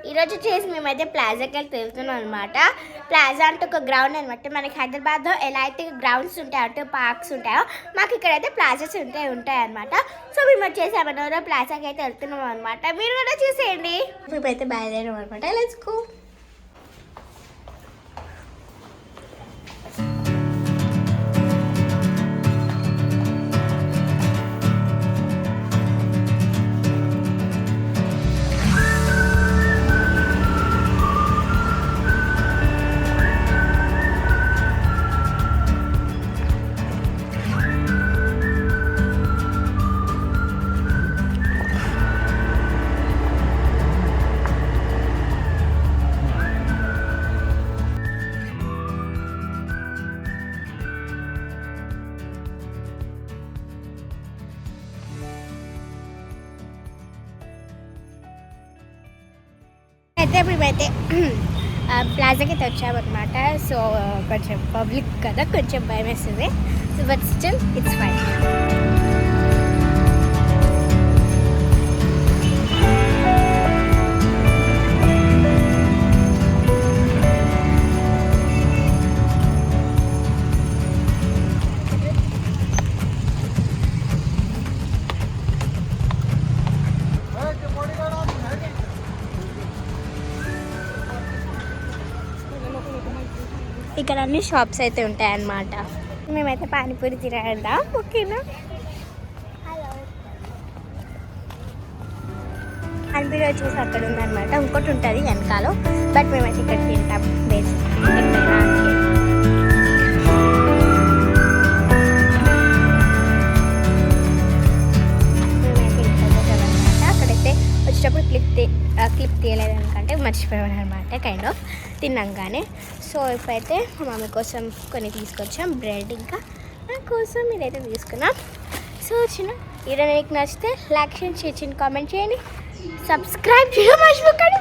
ఈరోజు చేసి మేమైతే ప్లాజాకి వెళ్ళి తిరుగుతున్నాం అనమాట. ప్లాజా అంటే ఒక గ్రౌండ్ అనమాట. మనకి హైదరాబాద్లో ఎలా అయితే గ్రౌండ్స్ ఉంటాయో అంటే పార్క్స్ ఉంటాయో మాకు ఇక్కడైతే ప్లాజాస్ ఉంటాయి అనమాట. సో మేము వచ్చేసామన్నో ప్లాజాకి అయితే వెళ్తున్నాం అనమాట. మీరు కూడా చూసేయండి. మేమైతే బయలుదేరాం అనమాట. Let's go. అయితే మేమైతే ప్లాజాకి అయితే వచ్చామన్నమాట. సో కొంచెం పబ్లిక్ కదా, కొంచెం భయం వేస్తుంది. So but still it's fine. ఇక్కడ అన్ని షాప్స్ అయితే ఉంటాయన్నమాట. మేమైతే పానీపూరి తినేద్దాం, ఓకేనా? పానీపూరి వచ్చేసి అక్కడ ఉందన్నమాట. ఇంకోటి ఉంటుంది వెనకాల, బట్ మేమైతే ఇక్కడ తింటాం. బేసిక్ అక్కడైతే వచ్చేటప్పుడు క్లిప్ తీయలేదు ఎందుకంటే మర్చిపోయాను అనమాట కైండ్ ఆఫ్ తిన్నాగానే. సో ఇప్పుడైతే మా మమ్మీ కోసం కొన్ని తీసుకొచ్చాం, బ్రెడ్ ఇంకా నా కోసం ఇదైతే తీసుకున్నాం. సో చిన్న ఈరోజు మీకు నచ్చితే లైక్ చేయండి, షేర్ చేయండి, కామెంట్ చేయండి, సబ్స్క్రైబ్ చేయడం మర్చిపోకండి.